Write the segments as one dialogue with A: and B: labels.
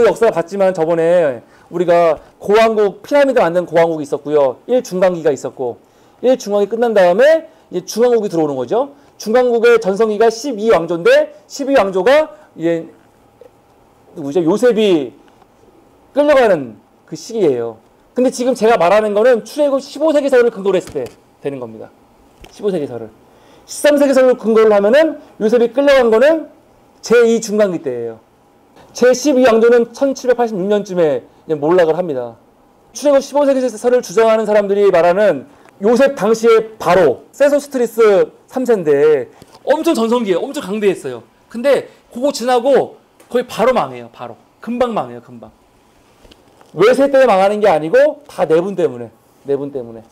A: 이집트 역사를 봤지만 저번에 우리가 고왕국, 피라미드 만든 고왕국이 있었고요. 1중간기가 있었고 1중간기 끝난 다음에 이제 중간국이 들어오는 거죠. 중간국의 전성기가 12왕조인데 12왕조가 이제 누구죠? 요셉이 끌려가는 그 시기예요. 근데 지금 제가 말하는 거는 출애굽 15세기서를 근거로 했을 때 되는 겁니다. 15세기서를. 13세기서를 근거로 하면은 요셉이 끌려간 거는 제2중간기 때예요. 제12왕조는 1786년쯤에 몰락을 합니다. 출애굽 15세기서를 주장하는 사람들이 말하는 요셉 당시의 바로 세소스트리스 3세인데 엄청 전성기예요. 엄청 강대했어요. 근데 그거 지나고 거의 바로 망해요. 바로. 금방 망해요. 금방. 외세 때문에 망하는 게 아니고 다 내분 때문에. 내분 때문에.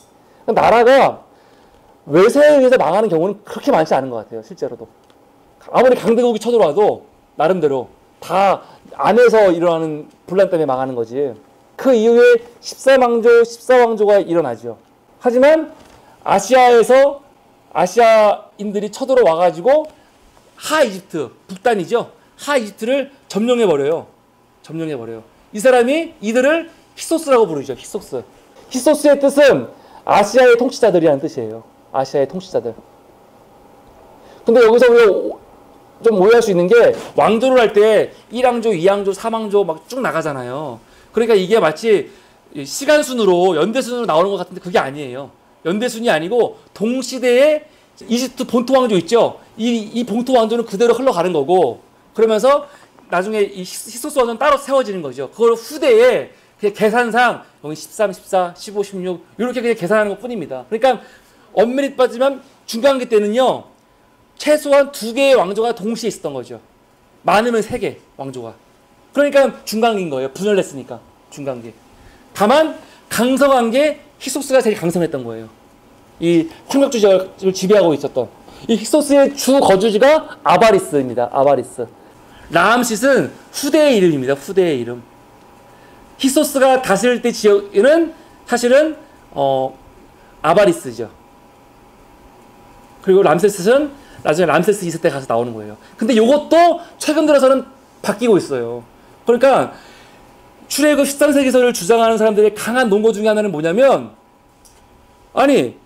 A: 나라가 외세에 의해서 망하는 경우는 그렇게 많지 않은 것 같아요. 실제로도. 아무리 강대국이 쳐들어와도 나름대로 다 안에서 일어나는 분란 때문에 망하는 거지. 그 이후에 14왕조가 일어나죠. 하지만 아시아에서 아시아인들이 쳐들어와가지고 하이집트, 북단이죠. 하이집트를 점령해버려요. 점령해버려요. 이 사람이 이들을 히소스라고 부르죠. 히소스. 히소스의 뜻은 아시아의 통치자들이라는 뜻이에요. 아시아의 통치자들. 근데 여기서 우리가 좀 오해할 수 있는 게 왕조를 할 때 1왕조, 2왕조, 3왕조 막 쭉 나가잖아요. 그러니까 이게 마치 시간순으로 연대순으로 나오는 것 같은데 그게 아니에요. 연대순이 아니고 동시대에 이집트 본토 왕조 있죠. 이 본토 왕조는 그대로 흘러가는 거고 그러면서 나중에 이 히소스 왕조는 따로 세워지는 거죠. 그걸 후대에 그냥 계산상 여기 13, 14, 15, 16 이렇게 그냥 계산하는 것 뿐입니다. 그러니까 엄밀히 따지면 중간기 때는요. 최소한 2개의 왕조가 동시에 있었던 거죠. 많으면 3개 왕조가. 그러니까 중간기인 거예요. 분열됐으니까 중간기. 다만 강성한 게 히소스가 제일 강성했던 거예요. 이 총력주의를 지배하고 있었던 이 히소스의 주 거주지가 아바리스입니다. 아바리스. 라암시스는 후대의 이름입니다. 후대의 이름. 히소스가 다스릴 때 지역에는 사실은 아바리스죠. 그리고 람세스는 나중에 람세스 2세 때 가서 나오는 거예요. 근데 이것도 최근 들어서는 바뀌고 있어요. 그러니까 출애굽 13세기서를 주장하는 사람들의 강한 논거 중에 하나는 뭐냐면 아니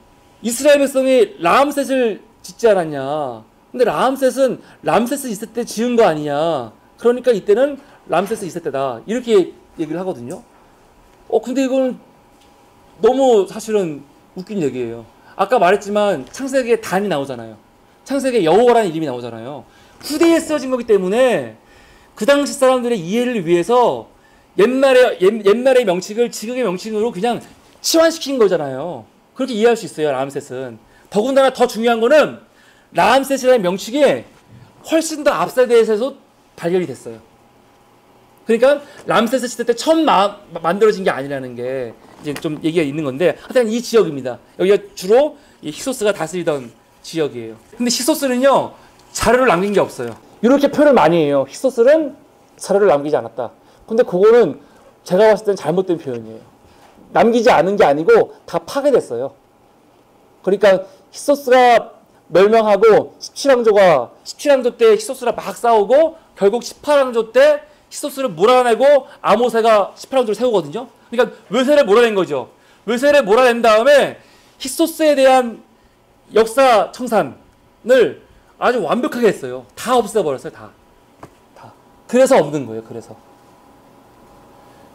A: 이스라엘 백성이 라암셋을 짓지 않았냐. 근데 라암셋은 람세스 2세 때 지은 거 아니냐. 그러니까 이때는 람세스 2세 때다. 이렇게 얘기를 하거든요. 근데 이건 너무 사실은 웃긴 얘기예요. 아까 말했지만 창세기에 단이 나오잖아요. 창세기에 여호와라는 이름이 나오잖아요. 후대에 쓰여진 거기 때문에 그 당시 사람들의 이해를 위해서 옛날의 명칭을 지금의 명칭으로 그냥 치환시킨 거잖아요. 그렇게 이해할 수 있어요. 라암셋은. 더군다나 더 중요한 거는 라암셋이라는 명칭이 훨씬 더 앞 세대에서도 발견이 됐어요. 그러니까 람세스 시대 때 처음 만들어진 게 아니라는 게 이제 좀 얘기가 있는 건데 하여튼 이 지역입니다. 여기가 주로 이 히소스가 다스리던 지역이에요. 근데 히소스는요 자료를 남긴 게 없어요. 이렇게 표현을 많이 해요. 히소스는 자료를 남기지 않았다. 근데 그거는 제가 봤을 땐 잘못된 표현이에요. 남기지 않은 게 아니고 다 파괴됐어요. 그러니까 히소스가 멸망하고 17왕조 때 히소스랑 막 싸우고 결국 18왕조 때 히소스를 몰아내고 아모세가 18왕조를 세우거든요. 그러니까 외세를 몰아낸 거죠. 외세를 몰아낸 다음에 히소스에 대한 역사 청산을 아주 완벽하게 했어요. 다 없애버렸어요. 다. 그래서 없는 거예요. 그래서.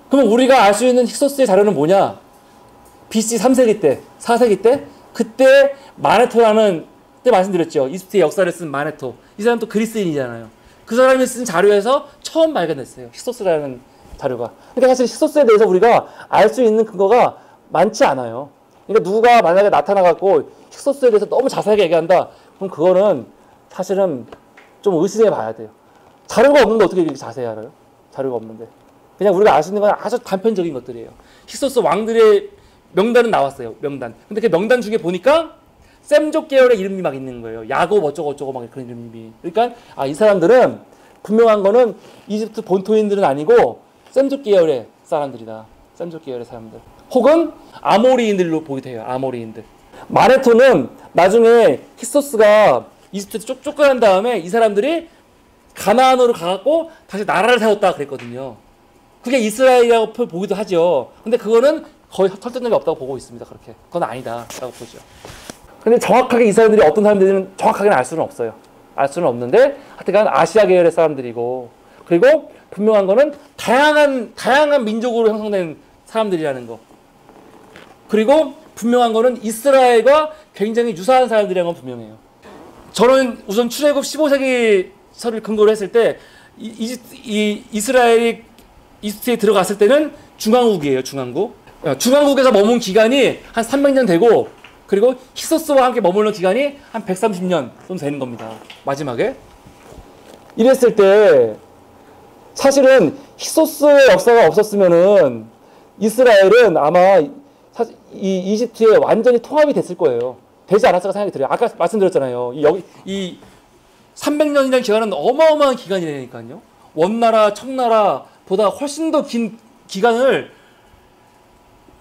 A: 그럼 우리가 알 수 있는 히소스의 자료는 뭐냐? BC 3세기 때, 4세기 때 그때 마네토라는 때 말씀드렸죠. 이집트의 역사를 쓴 마네토. 이 사람 또 그리스인이잖아요. 그 사람이 쓴 자료에서 처음 발견됐어요. 히소스라는 자료가. 그러니까 사실 히소스에 대해서 우리가 알 수 있는 근거가 많지 않아요. 그러니까 누가 만약에 나타나갖고 히소스에 대해서 너무 자세하게 얘기한다. 그럼 그거는 사실은 좀 의심해 봐야 돼요. 자료가 없는데 어떻게 이렇게 자세히 알아요? 자료가 없는데. 그냥 우리가 알 수 있는 건 아주 단편적인 것들이에요. 히소스 왕들의 명단은 나왔어요. 명단. 근데 그 명단 중에 보니까 셈족 계열의 이름이 막 있는 거예요. 야곱 어쩌고 막 그런 이름이. 그러니까 이 사람들은 분명한 거는 이집트 본토인들은 아니고 셈족 계열의 사람들이다. 셈족 계열의 사람들. 혹은 아모리인들로 보기도 해요. 아모리인들. 마네토는 나중에 히소스가 이집트에서 쫓겨난 다음에 이 사람들이 가나안으로 가갖고 다시 나라를 세웠다 그랬거든요. 그게 이스라엘이라고 보기도 하죠. 근데 그거는 거의 설득력이 없다고 보고 있습니다. 그렇게. 그건 아니다라고 보죠. 근데 정확하게 이 사람들이 어떤 사람들인지는 정확하게는 알 수는 없어요. 알 수는 없는데 하여튼간 아시아 계열의 사람들이고, 그리고 분명한 거는 다양한 민족으로 형성된 사람들이라는 거. 그리고 분명한 거는 이스라엘과 굉장히 유사한 사람들이라는 건 분명해요. 저는 우선 출애굽 15세기서를 근거로 했을 때 이스라엘이 이집트에 들어갔을 때는 중앙국이에요. 중앙국에서 머문 기간이 한 300년 되고, 그리고 히소스와 함께 머무는 기간이 한 130년 정도 되는 겁니다. 마지막에. 이랬을 때 사실은 히소스의 역사가 없었으면은 이스라엘은 아마 사실 이 이집트에 완전히 통합이 됐을 거예요. 되지 않았을까 생각이 들어요. 아까 말씀드렸잖아요. 이 300년이라는 기간은 어마어마한 기간이라니까요. 원나라, 청나라보다 훨씬 더 긴 기간을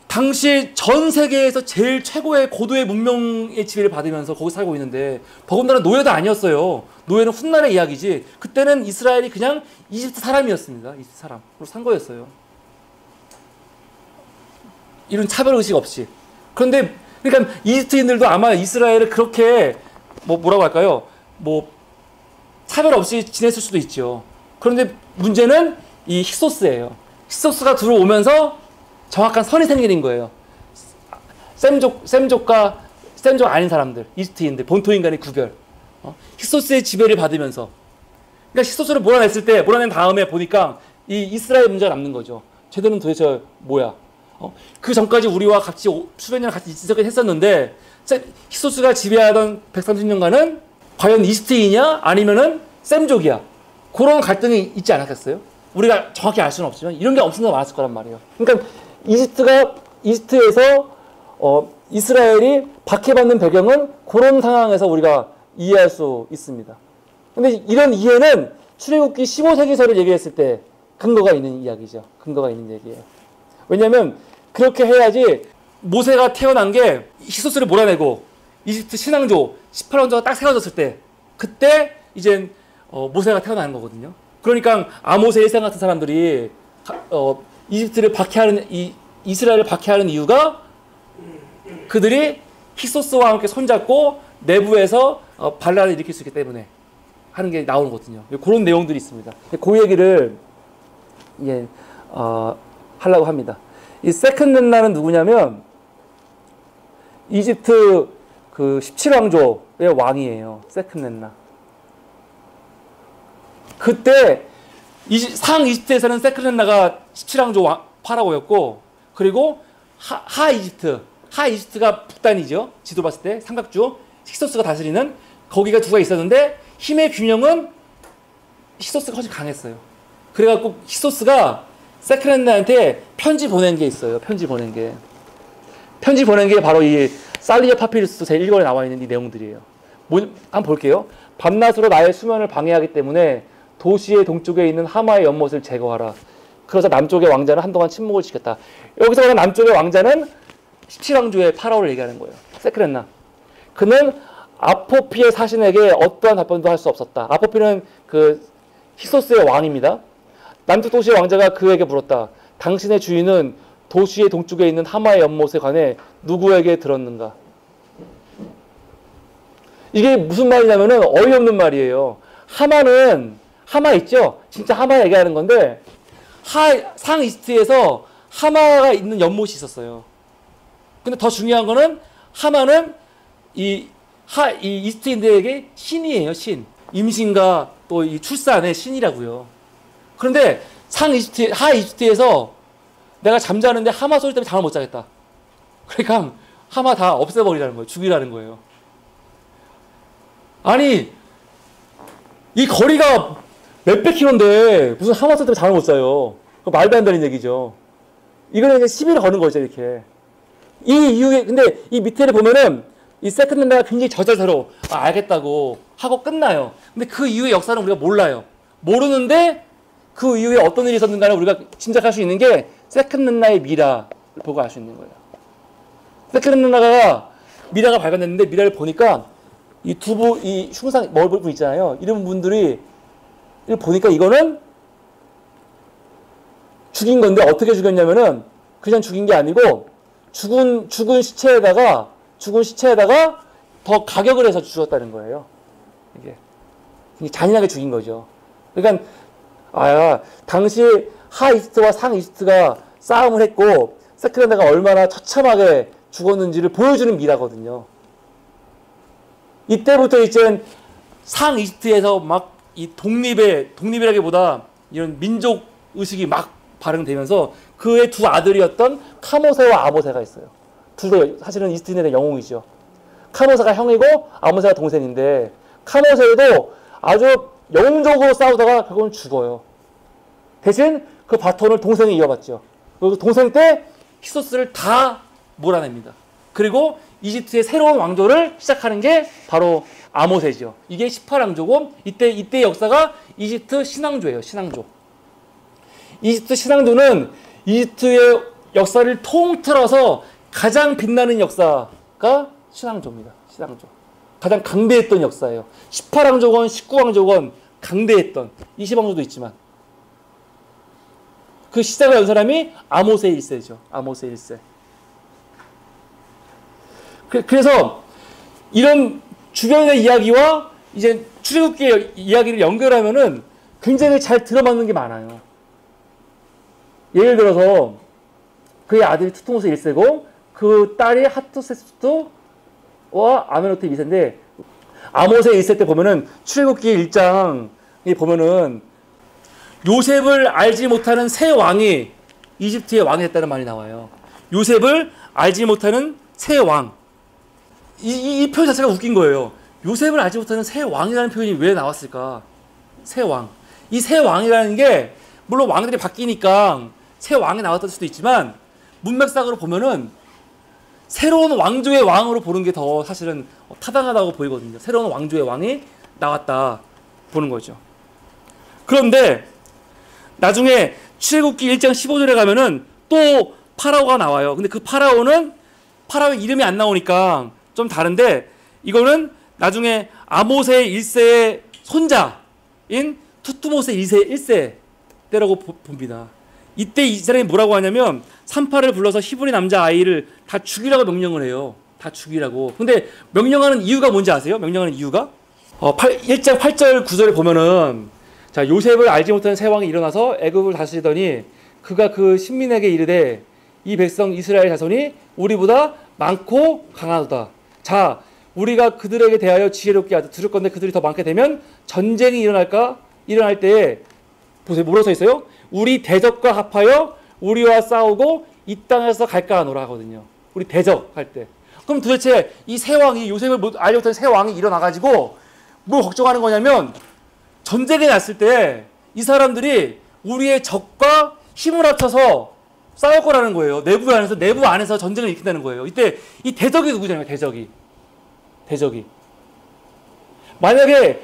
A: 당시 전 세계에서 제일 최고의 고도의 문명의 지배를 받으면서 거기 살고 있는데, 더군다나 노예도 아니었어요. 노예는 훗날의 이야기지. 그때는 이스라엘이 그냥 이집트 사람이었습니다. 이집트 사람으로 산 거였어요. 이런 차별의식 없이. 그런데 그러니까 이집트인들도 아마 이스라엘을 그렇게 뭐라고 할까요? 차별 없이 지냈을 수도 있죠. 그런데 문제는 이 히소스예요. 히소스가 들어오면서 정확한 선이 생기는 거예요. 셈족 아닌 사람들, 이집트인들, 본토 인간의 구별. 히소스의 지배를 받으면서. 그러니까 히소스를 몰아낸 다음에 보니까 이 이스라엘 문제가 남는 거죠. 쟤들은 도대체 뭐야? 그 전까지 우리와 같이 수백 년 같이 지속했었는데, 히소스가 지배하던 130년간은 과연 이집트인이냐 아니면은 셈족이야? 그런 갈등이 있지 않았겠어요? 우리가 정확히 알 수는 없지만 이런 게 엄청나게 많았을 거란 말이에요. 그러니까 이집트에서 이스라엘이 박해받는 배경은 그런 상황에서 우리가 이해할 수 있습니다. 근데 이런 이해는 출애굽기 15세기서를 얘기했을 때 근거가 있는 이야기죠. 근거가 있는 얘기예요. 왜냐하면 그렇게 해야지 모세가 태어난 게 히소스를 몰아내고 이집트 신앙조 18왕조가 딱 세워졌을 때, 그때 이제 모세가 태어나는 거거든요. 그러니까 아모스 1세 같은 사람들이 이집트를 박해하는 이스라엘을 박해하는 이유가 그들이 히소스와 함께 손잡고 내부에서 반란을 일으킬 수 있기 때문에 하는 게 나오는 거거든요. 그런 내용들이 있습니다. 그 얘기를 하려고 합니다. 이 세컨넷나는 누구냐면 이집트 그 17왕조의 왕이에요. 세컨넷나. 그때 상 이집트에서는 세컨넷나가 17왕조 파라오였고, 그리고 하 이집트가 북단이죠. 지도 봤을 때 삼각주, 히소스가 다스리는 거기가 두 가 있었는데 힘의 균형은 히소스가 훨씬 강했어요. 그래갖고 히소스가 세컨넷나한테 편지 보낸 게 있어요. 편지 보낸 게 바로 이 살리아 파피루스 제1권에 나와 있는 이 내용들이에요. 한번 볼게요. 밤낮으로 나의 수면을 방해하기 때문에 도시의 동쪽에 있는 하마의 연못을 제거하라. 그래서 남쪽의 왕자는 한동안 침묵을 지켰다. 여기서 말하는 남쪽의 왕자는 17왕조의 파라오를 얘기하는 거예요. 세크렌나. 그는 아포피의 사신에게 어떠한 답변도 할 수 없었다. 아포피는 그 히소스의 왕입니다. 남쪽 도시의 왕자가 그에게 물었다. 당신의 주인은 도시의 동쪽에 있는 하마의 연못에 관해 누구에게 들었는가? 이게 무슨 말이냐면은 어이없는 말이에요. 하마 있죠? 진짜 하마 얘기하는 건데, 상 이집트에서 하마가 있는 연못이 있었어요. 근데 더 중요한 거는 하마는 이 이집트인들에게 신이에요, 신. 임신과 또 이 출산의 신이라고요. 그런데 하 이집트에서 내가 잠자는데 하마 소리 때문에 잠을 못 자겠다. 그러니까 하마 다 없애버리라는 거예요. 죽이라는 거예요. 아니, 이 거리가 몇백 킬로인데 무슨 하마 소리 때문에 잠을 못 자요. 말도 안 되는 얘기죠. 이거는 그냥 시비를 거는 거죠, 이렇게. 이 이후에, 근데 이 밑에를 보면은 이 세컨넷나가 굉장히 저절서로 알겠다고 하고 끝나요. 근데 그 이후의 역사는 우리가 몰라요. 모르는데 그 이후에 어떤 일이 있었는가를 우리가 짐작할 수 있는 게 세컨넷나의 미라를 보고 알 수 있는 거예요. 세컨넷나가 미라가 발견됐는데 미라를 보니까 이 흉상 먹을 부분 있잖아요. 이런 분들이 보니까 이거는 죽인 건데 어떻게 죽였냐면은 그냥 죽인 게 아니고 죽은 시체에다가 더 가격을 해서 죽였다는 거예요. 이게 잔인하게 죽인 거죠. 그러니까 당시 하 이집트와 상 이집트가 싸움을 했고 세크렌다가 얼마나 처참하게 죽었는지를 보여주는 미라거든요. 이때부터 이제 상 이집트에서 막 이 독립이라기보다 이런 민족 의식이 막 발흥되면서 그의 두 아들이었던 카모세와 아모세가 있어요. 둘 다 사실은 이집트인의 영웅이죠. 카모세가 형이고 아모세가 동생인데 카모세도 아주 영웅적으로 싸우다가 결국은 죽어요. 대신 그 바톤을 동생이 이어받죠. 그리고 동생 때 히소스를 다 몰아냅니다. 그리고 이집트의 새로운 왕조를 시작하는 게 바로 아모세죠. 이게 18왕조고 이때 역사가 이집트 신왕조예요. 신왕조. 이집트 신왕조는 이집트의 역사를 통틀어서 가장 빛나는 역사가 신왕조입니다. 신왕조. 가장 강대했던 역사예요. 18왕조건 19왕조건 강대했던 20왕조도 있지만 그 시작을 연 사람이 아모세 1세죠. 아모세 1세. 그래서 이런 주변의 이야기와 이제 출애굽기의 이야기를 연결하면은 굉장히 잘 들어맞는 게 많아요. 예를 들어서 그의 아들이 투트모스 1세고 그 딸이 하투세스투와 아메노트 2세인데 아모세 1세 때 보면은 출애굽기 1장에 보면은 요셉을 알지 못하는 새 왕이 이집트의 왕이 됐다는 말이 나와요. 요셉을 알지 못하는 새 왕. 이 표현 자체가 웃긴 거예요. 요셉을 알지 못하는 새 왕이라는 표현이 왜 나왔을까? 새 왕. 이 새 왕이라는 게 물론 왕들이 바뀌니까 새 왕이 나왔을 수도 있지만 문맥상으로 보면은 새로운 왕조의 왕으로 보는 게 더 사실은 타당하다고 보이거든요. 새로운 왕조의 왕이 나왔다 보는 거죠. 그런데 나중에 출애굽기 1장 15절에 가면은 또 파라오가 나와요. 근데 그 파라오의 이름이 안 나오니까 좀 다른데 이거는 나중에 아모세 1세의 손자인 투트모세 1세 때라고 봅니다. 이때 이 사람이 뭐라고 하냐면 산파를 불러서 히브리 남자 아이를 다 죽이라고 명령을 해요. 다 죽이라고. 근데 명령하는 이유가 뭔지 아세요? 명령하는 이유가? 1장 8절 9절에 보면은 자, 요셉을 알지 못하는 새 왕이 일어나서 애굽을 다스리더니 그가 그 신민에게 이르되 이 백성 이스라엘 자손이 우리보다 많고 강하도다. 자, 우리가 그들에게 대하여 지혜롭게 들을 건데 그들이 더 많게 되면 전쟁이 일어날 때에 보세요. 뭐라고 써 있어요? 우리 대적과 합하여 우리와 싸우고 이 땅에서 갈까 하노라 하거든요. 우리 대적할 때. 그럼 도대체 이 새 왕이 요셉을 알지 못하는 새 왕이 일어나가지고 뭘 걱정하는 거냐면 전쟁이 났을 때 이 사람들이 우리의 적과 힘을 합쳐서 싸울 거라는 거예요. 내부 안에서 전쟁을 일으킨다는 거예요. 이때 이 대적이 누구잖아요. 대적이. 만약에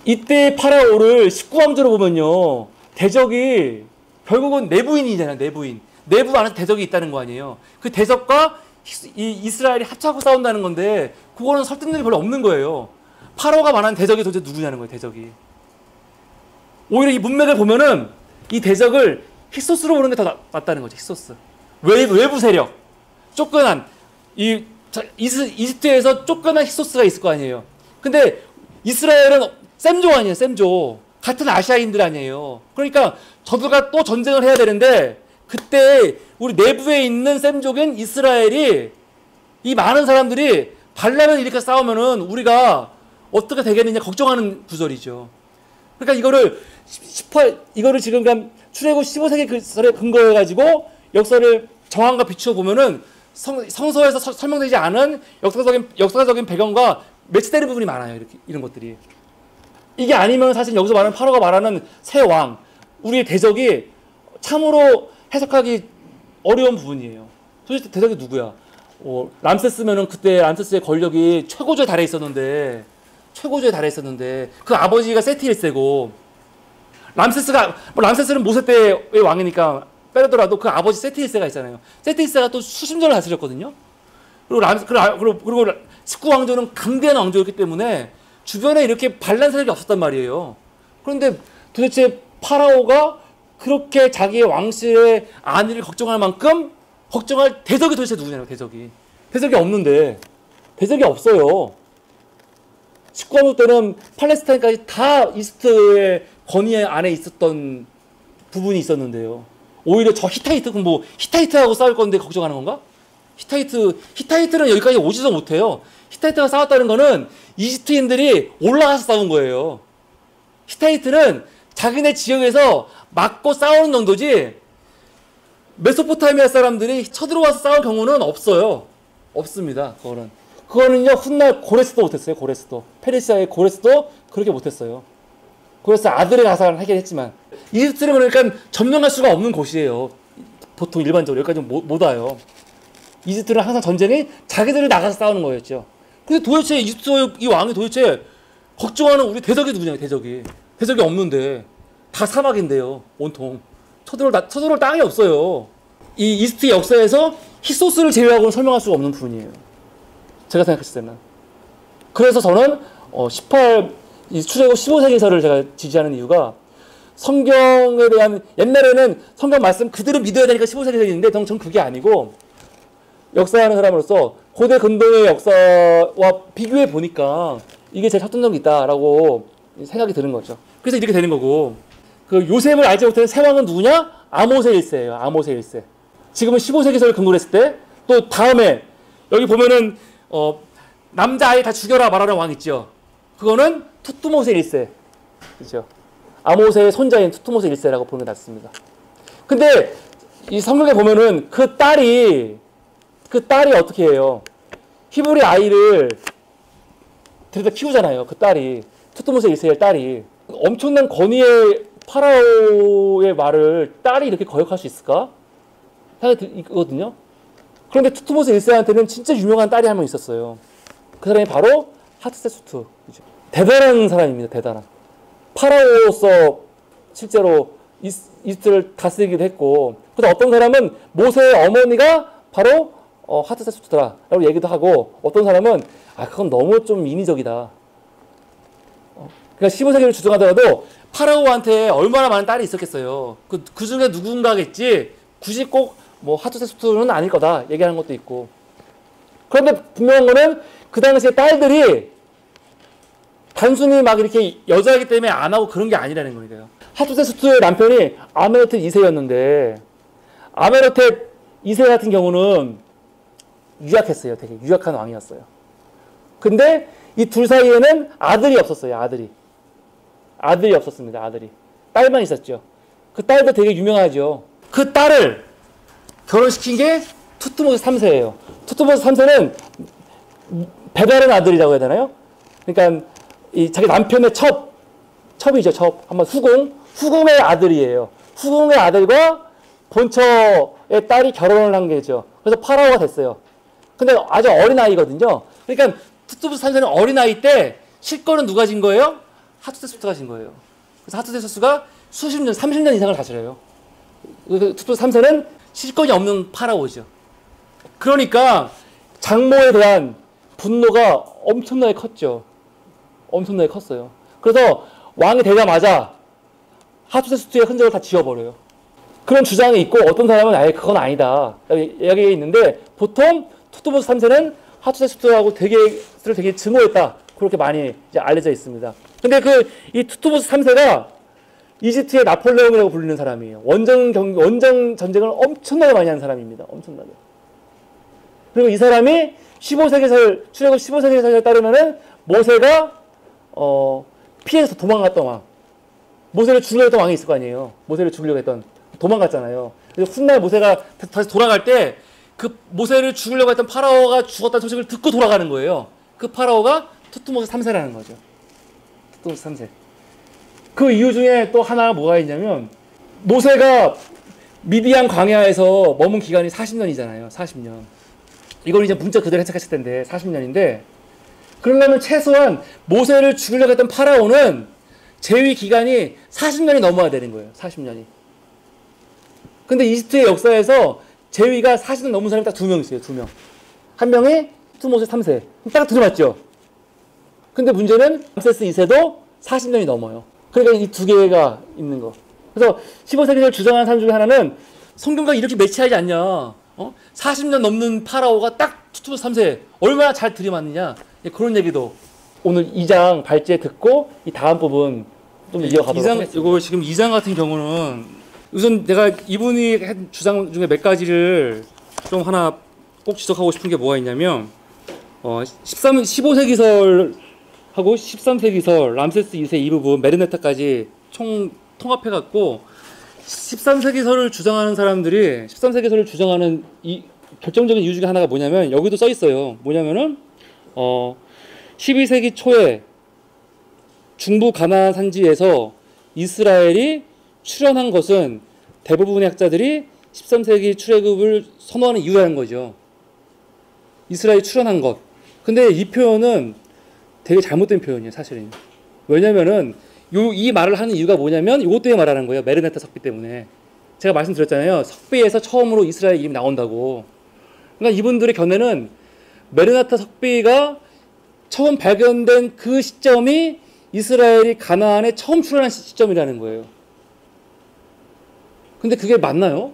A: 이때 파라오를 19왕조로 보면요. 대적이 결국은 내부인이잖아요. 내부 안에 대적이 있다는 거 아니에요. 그 대적과 이스라엘이 합쳐서 싸운다는 건데 그거는 설득력이 별로 없는 거예요. 파라오가 말하는 대적이 도대체 누구냐는 거예요. 대적이. 오히려 이 문맥을 보면은 이 대적을 히소스로 보는 게 더 낫다는 거죠. 히소스. 외부 세력. 쫓겨난 이집트에서 쫓겨난 히소스가 있을 거 아니에요. 근데 이스라엘은 셈조 아니에요. 셈조. 같은 아시아인들 아니에요. 그러니까 저들과 또 전쟁을 해야 되는데 그때 우리 내부에 있는 셈족인 이스라엘이 이 많은 사람들이 반란을 일으켜 싸우면은 우리가 어떻게 되겠느냐 걱정하는 구절이죠. 그러니까 이거를 지금 그냥 출애굽 15세기 글설에 근거해 가지고 역사를 정황과 비추어 보면은 성서에서 설명되지 않은 역사적인 배경과 매치되는 부분이 많아요. 이런 것들이. 이게 아니면 사실 여기서 말하는 파로가 말하는 새 왕, 우리의 대적이 참으로 해석하기 어려운 부분이에요. 도대체 대적이 누구야? 람세스면은 그때 람세스의 권력이 최고조에 달해 있었는데 그 아버지가 세티 1세고 람세스는 모세 때의 왕이니까 빼더라도 그 아버지 세티 1세가 있잖아요. 세티 1세가 또 수십년을 다스렸거든요. 그리고 19왕조는 강대한 왕조였기 때문에 주변에 이렇게 반란 세력이 없었단 말이에요. 그런데 도대체 파라오가 그렇게 자기의 왕실의 안위를 걱정할 만큼 걱정할 대적이 도대체 누구냐고, 대적이. 대적이 없는데. 대적이 없어요. 19세기 때는 팔레스타인까지 다 이집트의 권위 안에 있었던 부분이 있었는데요. 오히려 저 히타이트하고 싸울 건데 걱정하는 건가? 히타이트는 여기까지 오지도 못해요. 히타이트가 싸웠다는 거는 이집트인들이 올라가서 싸운 거예요. 히타이트는 자기네 지역에서 맞고 싸우는 정도지, 메소포타미아 사람들이 쳐들어와서 싸울 경우는 없어요. 없습니다. 그거는요, 훗날 고레스도 못했어요. 고레스도. 페르시아의 고레스도 그렇게 못했어요. 고레스 아들의 가사를 하긴 했지만, 이집트는 그러니까 점령할 수가 없는 곳이에요. 보통 일반적으로 여기까지 못 와요. 이집트는 항상 전쟁이 자기들이 나가서 싸우는 거였죠. 근데 도대체 이집트 이 왕이 도대체 걱정하는 우리 대적이 누구냐, 대적이. 대적이 없는데 다 사막인데요. 온통 쳐들어올 땅이 없어요. 이 이집트 역사에서 히소스를 제외하고는 설명할 수가 없는 부분이에요. 제가 생각했을 때는. 그래서 저는 출애굽 15세기서를 제가 지지하는 이유가, 성경에 대한, 옛날에는 성경 말씀 그대로 믿어야 되니까 15세기서인데 전 그게 아니고, 역사하는 사람으로서 고대 근동의 역사와 비교해 보니까 이게 제일 설득력이 있다라고 생각이 드는 거죠. 그래서 이렇게 되는 거고, 그 요셉을 알지 못하는 새 왕은 누구냐? 아모세 1세예요. 아모세 1세. 지금은 15세기서를 근거로 했을 때, 또 다음에 여기 보면은 남자아이 다 죽여라 말하는 왕 있죠. 그거는 투투모세 1세. 그렇죠. 아모세의 손자인 투투모세 1세라고 보는 게 낫습니다. 근데 이 성경에 보면은 그 딸이 어떻게 해요? 히브리 아이를 데려다 키우잖아요. 그 딸이. 투투모세 1세의 딸이. 엄청난 권위의 파라오의 말을 딸이 이렇게 거역할 수 있을까? 생각이 있거든요. 그런데 투투모세 1세한테는 진짜 유명한 딸이 한 명 있었어요. 그 사람이 바로 하트세수트. 대단한 사람입니다. 대단한. 파라오로서 실제로 이집트를 다스리기도 했고, 그래서 어떤 사람은 모세의 어머니가 바로 하트세수트라고 얘기도 하고, 어떤 사람은 그건 너무 좀 인위적이다. 그러니까 15세기를 주장하더라도 파라오한테 얼마나 많은 딸이 있었겠어요. 그 중에 누군가겠지, 굳이 꼭 하트세수트는 아닐 거다 얘기하는 것도 있고. 그런데 분명한 거는 그 당시에 딸들이 단순히 막 이렇게 여자이기 때문에 안 하고 그런 게 아니라는 거예요. 하트세수트의 남편이 아메르텟 2세였는데, 아메르텟 2세 같은 경우는 유약했어요. 되게 유약한 왕이었어요. 근데 이 둘 사이에는 아들이 없었어요. 아들이 없었습니다. 아들이. 딸만 있었죠. 그 딸도 되게 유명하죠. 그 딸을 결혼시킨 게 투트모스 3세예요. 투트모스 3세는 배다른 아들이라고 해야 되나요? 그러니까 자기 남편의 첩이죠. 한번 후궁의 아들이에요. 후궁의 아들과 본처의 딸이 결혼을 한 게죠. 그래서 파라오가 됐어요. 근데 아주 어린 아이거든요. 그러니까 투트모스 3세는 어린 아이 때 실권은 누가 진 거예요? 하트세수트가 진 거예요. 그래서 하트세수트가 수십 년, 30년 이상을 다스려요. 투트모스 3세는 실권이 없는 파라오죠. 그러니까 장모에 대한 분노가 엄청나게 컸죠. 엄청나게 컸어요. 그래서 왕이 되자마자 하트세수트의 흔적을 다 지워버려요. 그런 주장이 있고, 어떤 사람은 아예 그건 아니다 이야기가 있는데, 보통 투트모스 3세는 하트세수트하고 되게 증오했다, 그렇게 많이 이제 알려져 있습니다. 근데 이 투트모스 3세가 이집트의 나폴레옹이라고 불리는 사람이에요. 원정 전쟁을 엄청나게 많이 한 사람입니다. 엄청나게. 그리고 이 사람이 출애굽 15세기설에 따르면은 모세가 피해서 도망갔던 왕. 모세를 죽이려고 했던 왕이 있을 거 아니에요. 모세를 죽이려고 했던, 도망갔잖아요. 그래서 훗날 모세가 다시 돌아갈 때 그 모세를 죽이려고 했던 파라오가 죽었다는 소식을 듣고 돌아가는 거예요. 그 파라오가 투트모스 3세라는 거죠. 투트모스 3세. 그 이유 중에 또 하나 뭐가 있냐면, 모세가 미디안 광야에서 머문 기간이 40년이잖아요. 40년. 이걸 이제 문자 그대로 해석했을 텐데 40년인데, 그러려면 최소한 모세를 죽이려고 했던 파라오는 재위 기간이 40년이 넘어야 되는 거예요. 40년이. 근데 이집트의 역사에서 재위가 40년 넘은 사람이 딱 2명 있어요. 2명. 한 명이 투모세 3세. 딱 들어봤죠? 근데 문제는 람세스 2세도 40년이 넘어요. 그러니까 이 두 개가 있는 거. 그래서 15세기를 주장하는 사람 중에 하나는 성경과 이렇게 매치하지 않냐. 40년 넘는 파라오가 딱 투투스 3세 얼마나 잘 들이맞느냐. 그런 얘기도 오늘 2장 발제 듣고 이 다음 부분 좀 이어가도록 하겠습니다. 이거 지금 2장 같은 경우는 우선 내가 이분이 한 주장 중에 몇 가지를 좀 하나 꼭 지적하고 싶은 게 뭐가 있냐면 15세기설하고 13세기설 람세스 2세 이 부분 메르네타까지 총 통합해갖고 13세기설을 주장하는 사람들이 13세기설을 주장하는 이 결정적인 이유 중에 하나가 뭐냐면 여기도 써 있어요. 뭐냐면은 12세기 초에 중부 가나안 산지에서 이스라엘이 출현한 것은 대부분의 학자들이 13세기 출애굽을 선호하는 이유라는 거죠. 이스라엘이 출현한 것. 근데 이 표현은 되게 잘못된 표현이에요, 사실은. 왜냐면은 이 말을 하는 이유가 뭐냐면 이것 때문에 말하는 거예요. 메르네타 석비 때문에. 제가 말씀드렸잖아요. 석비에서 처음으로 이스라엘 이름이 나온다고. 그러니까 이분들의 견해는 메르네타 석비가 처음 발견된 그 시점이 이스라엘이 가나안에 처음 출현한 시점이라는 거예요. 근데 그게 맞나요?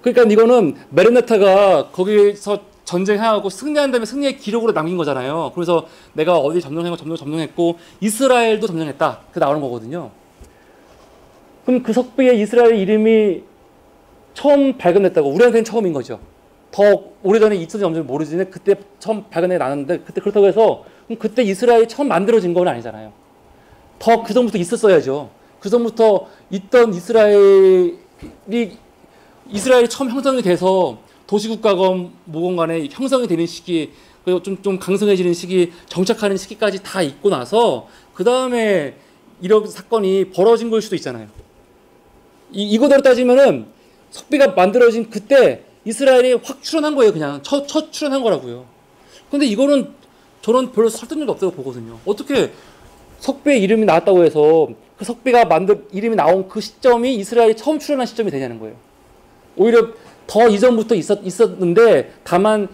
A: 그러니까 이거는 메르네타가 거기서 전쟁하고 승리한 다음에 승리의 기록으로 남긴 거잖아요. 그래서 내가 어디 점령했고 이스라엘도 점령했다. 그 나오는 거거든요. 그럼 그 석비에 이스라엘 이름이 처음 발견됐다고 우리한테는 처음인 거죠. 더 오래전에 있었는지 없는지 모르지만 그때 처음 발견해 나왔는데 그때 그렇다고 해서 그럼 그때 이스라엘이 처음 만들어진 건 아니잖아요. 더 그 전부터 있었어야죠. 그 전부터 있던 이스라엘이 처음 형성이 돼서 도시국가건 뭐건 간에 형성이 되는 시기, 그리고 좀 강성해지는 시기, 정착하는 시기까지 다 있고 나서 그 다음에 이런 사건이 벌어진 걸 수도 있잖아요. 이거대로 따지면은 석비가 만들어진 그때 이스라엘이 확 출현한 거예요. 그냥 첫 출현한 거라고요. 근데 이거는 저는 별로 설득력이 없다고 보거든요. 어떻게 석비의 이름이 나왔다고 해서 그 석비가 이름이 나온 그 시점이 이스라엘이 처음 출현한 시점이 되냐는 거예요. 오히려 더 이전부터 있었는데 다만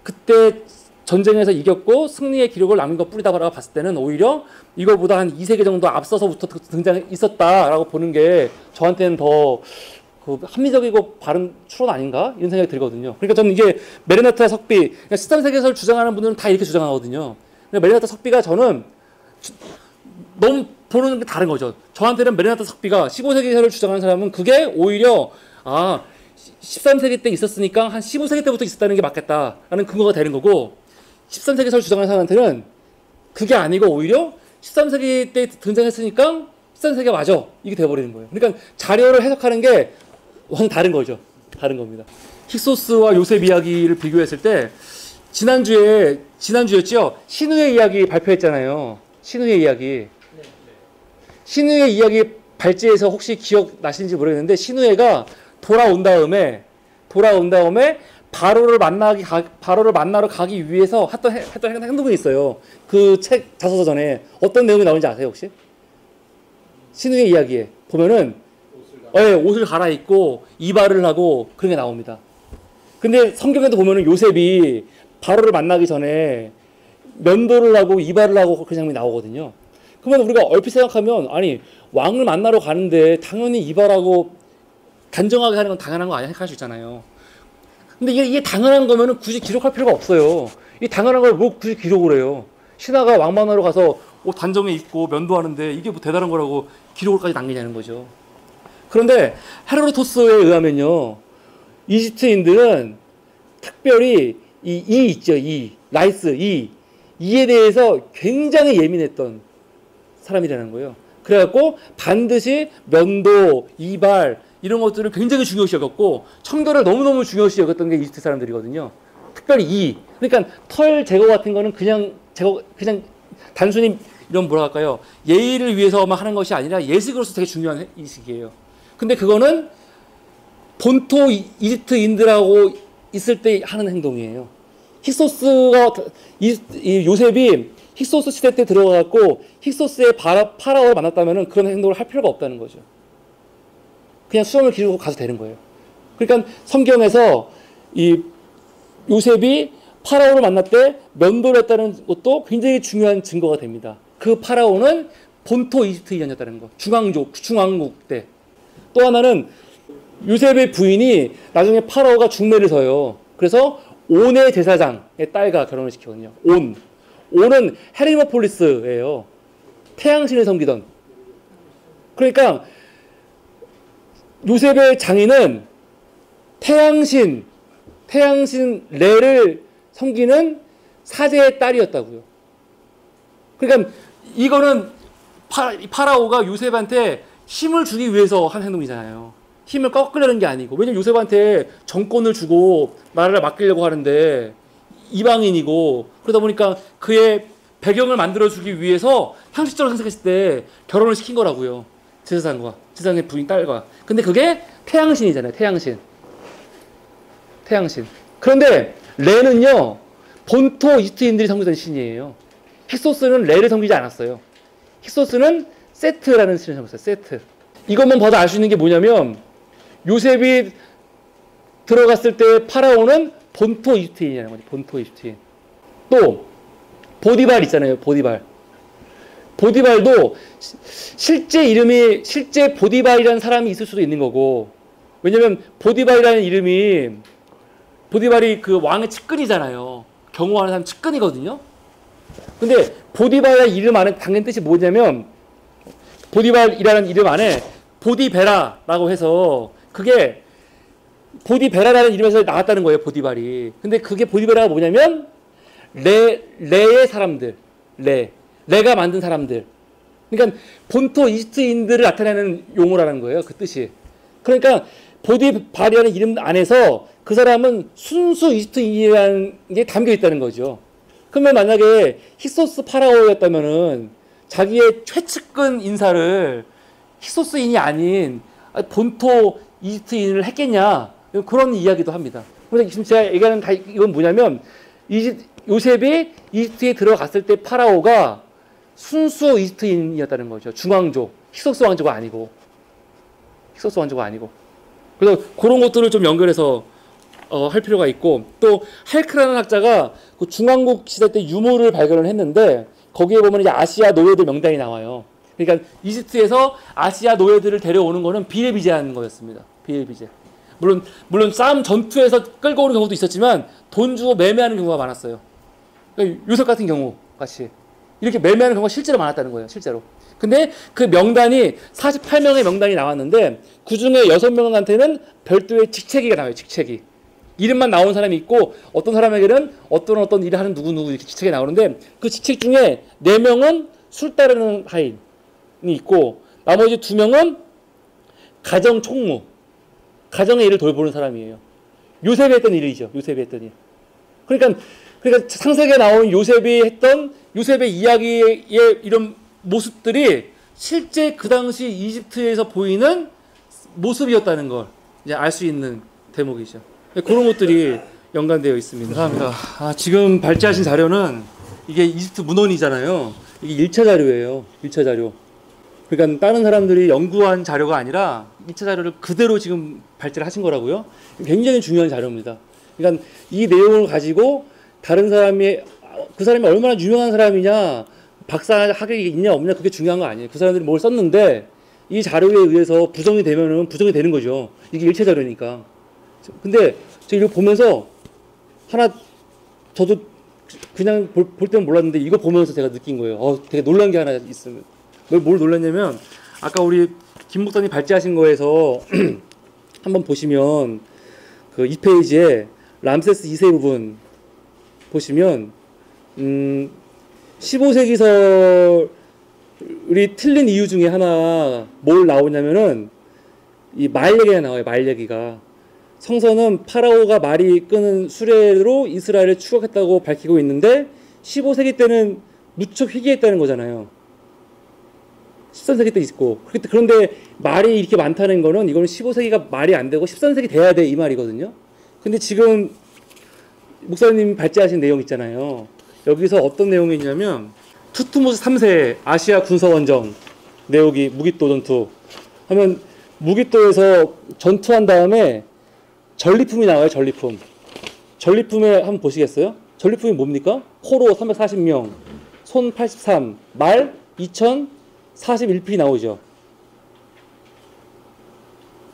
A: 그때 전쟁에서 이겼고 승리의 기록을 남긴 것 뿐이다라고 봤을 때는 오히려 이거보다 한 2세기 정도 앞서서부터 등장했었다라고 보는 게 저한테는 더 합리적이고 바른 추론 아닌가? 이런 생각이 들거든요. 그러니까 저는 이게 메르네타 석비, 13세기설 주장하는 분들은 다 이렇게 주장하거든요. 메르네타 석비가 저는 너무 보는 게 다른 거죠. 저한테는 메르네타 석비가 15세기설을 주장하는 사람은 그게 오히려 13세기 때 있었으니까 한 15세기 때부터 있었다는 게 맞겠다라는 근거가 되는 거고 13세기설 주장하는 사람한테는 그게 아니고 오히려 13세기 때 등장했으니까 13세기가 맞아. 이게 돼버리는 거예요. 그러니까 자료를 해석하는 게 완전 다른 거죠. 다른 겁니다. 힉소스와 요셉 이야기를 비교했을 때 지난주였죠? 신후의 이야기 발표했잖아요. 신후의 이야기. 신후의 이야기 발제에서 혹시 기억나시는지 모르겠는데 신후회가 돌아온 다음에 바로를 만나러 가기 위해서 했던 행동이 있어요. 그 책 자소서 전에 어떤 내용이 나오는지 아세요 혹시? 신후의 이야기에 보면은 옷을 갈아입고 이발을 하고 그런 게 나옵니다. 근데 성경에도 보면은 요셉이 바로를 만나기 전에 면도를 하고 이발을 하고 그 장면이 나오거든요. 그러면 우리가 얼핏 생각하면 아니 왕을 만나러 가는데 당연히 이발하고 단정하게 하는 건 당연한 거 아니야 생각할 수 있잖아요. 근데 이게 당연한 거면은 굳이 기록할 필요가 없어요. 이 당연한 걸 뭐 굳이 기록을 해요. 신하가 왕 만나러 가서 옷 단정해 입고 면도하는데 이게 뭐 대단한 거라고 기록을까지 남기냐는 거죠. 그런데 헤로도토스에 의하면요, 이집트인들은 특별히 이에 대해서 굉장히 예민했던 사람이라는 거예요. 그래갖고 반드시 면도, 이발 이런 것들을 굉장히 중요시 여겼고 청결을 너무너무 중요시 여겼던 게 이집트 사람들이거든요. 특별히 그러니까 털 제거 같은 거는 그냥 단순히 이런 뭐랄까요 예의를 위해서만 하는 것이 아니라 예식으로서 되게 중요한 이식이에요. 근데 그거는 본토 이집트인들하고 있을 때 하는 행동이에요. 요셉이 힉소스 시대 때 들어가갖고 힉소스의 파라오를 만났다면은 그런 행동을 할 필요가 없다는 거죠. 그냥 수염을 기르고 가도 되는 거예요. 그러니까 성경에서 이 요셉이 파라오를 만날 때 면도를 했다는 것도 굉장히 중요한 증거가 됩니다. 그 파라오는 본토 이집트인이었다는 거. 중왕국 때. 또 하나는 요셉의 부인이 나중에 파라오가 중매를 서요. 그래서 온의 제사장의 딸과 결혼을 시키거든요. 온은 헤르모폴리스예요. 태양신을 섬기던. 그러니까 요셉의 장인은 태양신 레를 섬기는 사제의 딸이었다고요. 그러니까 이거는 파라오가 요셉한테 힘을 주기 위해서 한 행동이잖아요. 힘을 꺾으려는 게 아니고. 왜냐면 요셉한테 정권을 주고 나라를 맡기려고 하는데 이방인이고, 그러다 보니까 그의 배경을 만들어주기 위해서 형식적으로 생각했을 때 결혼을 시킨 거라고요. 제사장의 부인 딸과. 근데 그게 태양신이잖아요. 태양신. 그런데 레는요, 본토 이집트인들이 섬기던 신이에요. 힉소스는 레를 섬기지 않았어요. 힉소스는 세트라는 신을 섬겼어요. 세트. 이것만 봐도 알 수 있는 게 뭐냐면, 요셉이 들어갔을 때 파라오는 본토 이집트인이라는 거죠. 본토 이집트인. 또 보디발 있잖아요. 보디발도 실제 보디발이라는 사람이 있을 수도 있는 거고, 왜냐면 보디발이 그 왕의 측근이잖아요. 경호하는 사람 측근이거든요. 근데 보디발이라는 이름 안에 당연 뜻이 뭐냐면, 보디발이라는 이름 안에 보디베라라고 해서, 그게 보디베라라는 이름에서 나왔다는 거예요. 보디발이. 근데 그게 보디베라가 뭐냐면 레의 사람들, 레가 만든 사람들. 그러니까 본토 이집트인들을 나타내는 용어라는 거예요. 그 뜻이. 그러니까 보디발이라는 이름 안에서 그 사람은 순수 이집트인이라는 게 담겨 있다는 거죠. 그러면 만약에 힉소스 파라오였다면은 자기의 최측근 인사를 힉소스인이 아닌 본토 이집트인을 했겠냐, 그런 이야기도 합니다. 그래서 지금 제가 얘기하는 이건 뭐냐면, 요셉이 이집트에 들어갔을 때 파라오가 순수 이집트인이었다는 거죠. 중왕족, 힉소스 왕조가 아니고. 그래서 그런 것들을 좀 연결해서 할 필요가 있고, 또 할크라는 학자가 그 중왕국 시대 때 유물을 발견을 했는데, 거기에 보면 이제 아시아 노예들 명단이 나와요. 그러니까 이집트에서 아시아 노예들을 데려오는 거는 비일비재한 거였습니다. 비일비재. 물론 싸움 전투에서 끌고 오는 경우도 있었지만 돈 주고 매매하는 경우가 많았어요. 그러니까 요셉 같은 경우 같이 이렇게 매매하는 경우가 실제로 많았다는 거예요. 실제로. 근데 그 명단이 48명의 명단이 나왔는데, 그 중에 6명한테는 별도의 직책이 나와요. 직책이. 이름만 나온 사람이 있고, 어떤 사람에게는 어떤 일을 하는 누구 이렇게 직책이 나오는데, 그 직책 중에 4명은 술 따르는 하인이 있고, 나머지 2명은 가정 총무, 가정의 일을 돌보는 사람이에요. 요셉이 했던 일이죠. 요셉이 했던 일. 그러니까 창세기에 나온 요셉의 이야기의 이런 모습들이 실제 그 당시 이집트에서 보이는 모습이었다는 걸 이제 알 수 있는 대목이죠. 그런 것들이 연관되어 있습니다. 감사합니다. 지금 발제하신 자료는 이게 이집트 문헌이잖아요. 이게 1차 자료예요. 1차 자료. 그러니까 다른 사람들이 연구한 자료가 아니라 2차 자료를 그대로 지금 발제를 하신 거라고요. 굉장히 중요한 자료입니다. 그러니까 이 내용을 가지고 다른 사람이, 그 사람이 얼마나 유명한 사람이냐, 박사 학위가 있냐 없냐, 그게 중요한 거 아니에요. 그 사람들이 뭘 썼는데 이 자료에 의해서 부정이 되면은 부정이 되는 거죠. 이게 1차 자료니까. 근데 제가 이거 보면서 저도 그냥 볼 때는 몰랐는데 이거 보면서 제가 느낀 거예요. 되게 놀란 게 하나 있으면. 뭘 놀랐냐면, 아까 우리 김 목사님 발제하신 거에서 한번 보시면 그 2페이지에 람세스 2세 부분 보시면 15세기설이 틀린 이유 중에 하나 뭘 나오냐면은 이 말 얘기가 나와요. 말 얘기가. 성서는 파라오가 말이 끄는 수레로 이스라엘을 추격했다고 밝히고 있는데 15세기 때는 무척 희귀했다는 거잖아요. 13세기 때 있고. 그런데 말이 이렇게 많다는 거는 이거는 15세기가 말이 안 되고 13세기 돼야 돼 이 말이거든요. 근데 지금 목사님 발제하신 내용 있잖아요. 여기서 어떤 내용이 있냐면 투트모스 3세 아시아 군사원정 내용이 무기또 전투 하면 무기또에서 전투한 다음에 전리품이 나와요. 전리품에 한번 보시겠어요? 전리품이 뭡니까? 포로 340명, 손 83, 말 2,400 41필이 나오죠.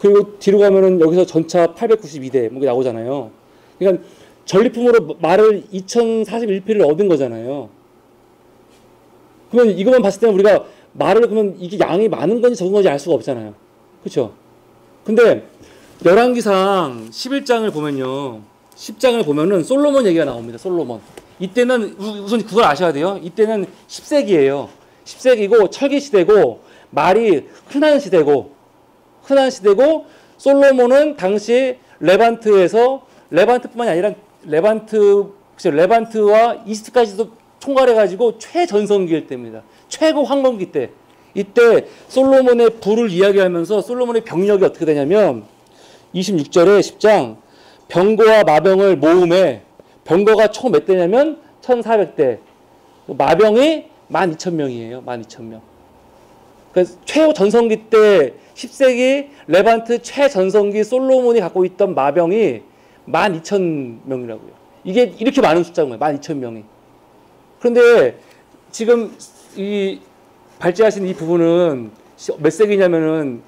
A: 그리고 뒤로 가면은 여기서 전차 892대 뭐 나오잖아요. 그러니까 전리품으로 말을 2041필을 얻은 거잖아요. 그러면 이것만 봤을 때는 우리가 말을 그러면 이게 양이 많은 건지 적은 건지 알 수가 없잖아요. 그렇죠? 근데 열왕기상 11장을 보면요. 10장을 보면은 솔로몬 얘기가 나옵니다. 솔로몬. 이때는 우선 그걸 아셔야 돼요. 이때는 10세기예요. 10세기고 철기 시대고 말이 흔한 시대고 솔로몬은 당시 레반트뿐만이 아니라 레반트와 이스트까지도 총괄해가지고 최전성기일 때입니다. 최고 황금기 때. 이때 솔로몬의 부를 이야기하면서 솔로몬의 병력이 어떻게 되냐면 26절에 10장 병거와 마병을 모음해 병거가 총 몇 대냐면 1400대 마병이 12,000명이에요. 12,000명. 그래서 최고 전성기 때 10세기 레반트 최전성기 솔로몬이 갖고 있던 마병이 12,000명이라고요. 이게 이렇게 많은 숫자인 거예요. 12,000명이. 그런데 지금 이 발제하신 이 부분은 몇 세기냐면은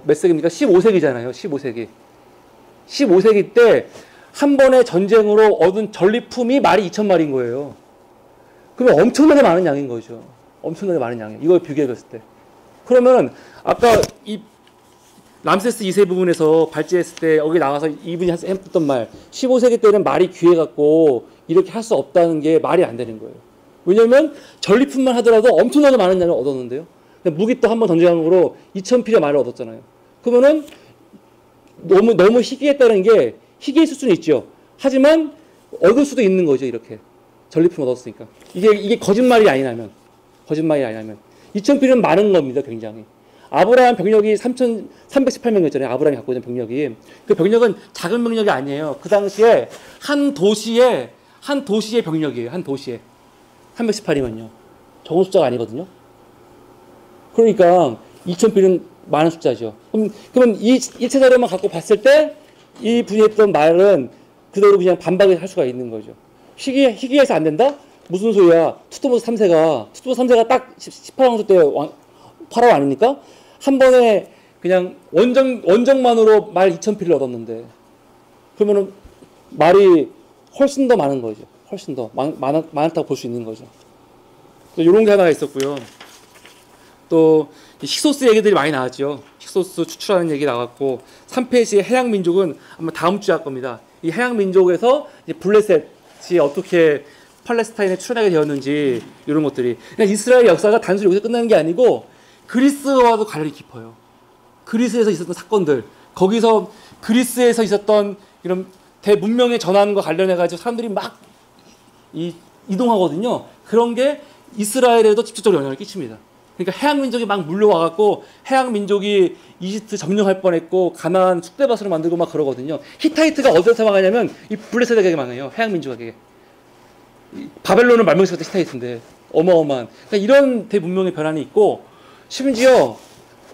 A: 몇 세기입니까? 15세기잖아요. 15세기. 15세기 때 한 번의 전쟁으로 얻은 전리품이 말이 2,000마리인 거예요. 그러면 엄청나게 많은 양인 거죠. 엄청나게 많은 양이에요. 이걸 비교해 봤을 때. 그러면 아까 이 람세스 2세 부분에서 발제했을 때 여기 나와서 이분이 했던 말 15세기 때는 말이 귀해갖고 이렇게 할 수 없다는 게 말이 안 되는 거예요. 왜냐면 전리품만 하더라도 엄청나게 많은 양을 얻었는데요. 무기도 한 번 전쟁으로 2,000필의 말을 얻었잖아요. 그러면은 너무 희귀했다는 게 희귀했을 수는 있죠. 하지만 얻을 수도 있는 거죠. 이렇게 전리품 얻었으니까 이게 거짓말이 아니라면 2,000필은 많은 겁니다. 굉장히. 아브라함 병력이 318명이었잖아요. 아브라함이 갖고 있는 병력이. 그 병력은 작은 병력이 아니에요. 그 당시에 한 도시의 병력이에요. 한 도시에 318이면요. 적은 숫자가 아니거든요. 그러니까 2,000필은 많은 숫자죠. 그러면 이 일체 자료만 갖고 봤을 때 이 분이 했던 말은 그대로 그냥 반박을 할 수가 있는 거죠. 희귀해서 안 된다? 무슨 소리야? 투트모스 3세가 딱 18왕조 때 파라오 아닙니까? 한 번에 그냥 원정만으로 말 2,000필을 얻었는데 그러면은 말이 훨씬 더 많은 거죠. 훨씬 더 많다고 볼 수 있는 거죠. 또 이런 게 하나가 있었고요. 또 힉소스 얘기들이 많이 나왔죠. 힉소스 추출하는 얘기 나왔고 3페이지의 해양 민족은 아마 다음 주에 할 겁니다. 이 해양 민족에서 블레셋이 어떻게 팔레스타인에 출현하게 되었는지 이런 것들이 그냥 이스라엘 역사가 단순히 여기서 끝나는 게 아니고 그리스와도 관련이 깊어요. 그리스에서 있었던 사건들, 거기서 그리스에서 있었던 이런 대문명의 전환과 관련해 가지고 사람들이 막 이동하거든요. 그런 게 이스라엘에도 직접적으로 영향을 끼칩니다. 그러니까 해양 민족이 막 물려와 갖고 해양 민족이 이집트 점령할 뻔했고 가나안 쑥대밭으로 만들고 막 그러거든요. 히타이트가 어디서 망하냐면 이 블레셋에게 망해요. 해양 민족에게. 바벨론은 말명시켰던 히타이트인데 어마어마한. 그러니까 이런 대문명의 변환이 있고 심지어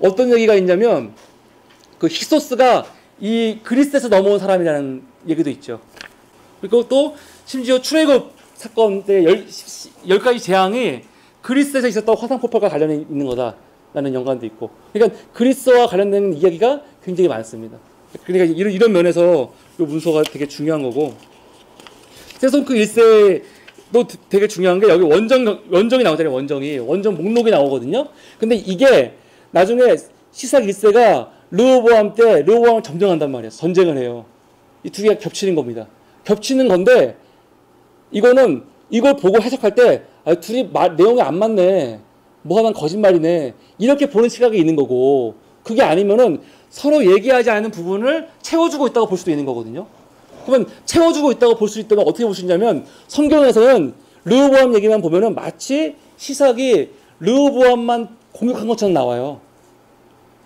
A: 어떤 얘기가 있냐면 그 힉소스가 이 그리스에서 넘어온 사람이라는 얘기도 있죠. 그리고 또 심지어 출애굽 사건 때 10가지 재앙이 그리스에서 있었던 화산 폭발과 관련이 있는 거다라는 연관도 있고. 그러니까 그리스와 관련된 이야기가 굉장히 많습니다. 그러니까 이런 면에서 이 문서가 되게 중요한 거고. 세손크 1세도 되게 중요한 게 여기 원정이 나오잖아요. 원정 목록이 나오거든요. 근데 이게 나중에 시삭 1세가 르호보암 때 르호보암을 점령한단 말이에요. 전쟁을 해요. 이 두 개가 겹치는 겁니다. 겹치는 건데 이걸 보고 해석할 때 둘이 내용이 안 맞네. 뭐 하나 거짓말이네. 이렇게 보는 시각이 있는 거고 그게 아니면은 서로 얘기하지 않은 부분을 채워주고 있다고 볼 수도 있는 거거든요. 그러면 채워주고 있다고 볼 수 있다면 어떻게 볼 수 있냐면 성경에서는 르호보암 얘기만 보면은 마치 시삭이 르호보암만 공격한 것처럼 나와요.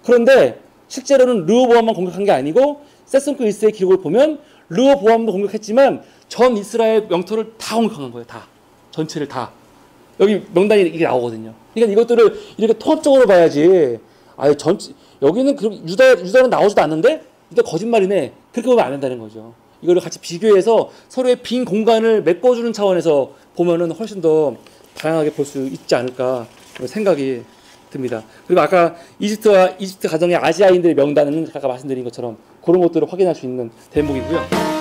A: 그런데 실제로는 르호보암만 공격한 게 아니고 세손크 1세의 기록을 보면 르호보암도 공격했지만 전 이스라엘 영토를 다 공격한 거예요. 다. 전체를 다. 여기 명단이 이게 나오거든요. 그러니까 이것들을 이렇게 통합적으로 봐야지. 여기는 유다는 나오지도 않는데 이게 거짓말이네. 그렇게 보면 안 된다는 거죠. 이거를 같이 비교해서 서로의 빈 공간을 메꿔주는 차원에서 보면은 훨씬 더 다양하게 볼 수 있지 않을까 생각이 듭니다. 그리고 아까 이집트 가정의 아시아인들의 명단은 아까 말씀드린 것처럼 그런 것들을 확인할 수 있는 대목이고요.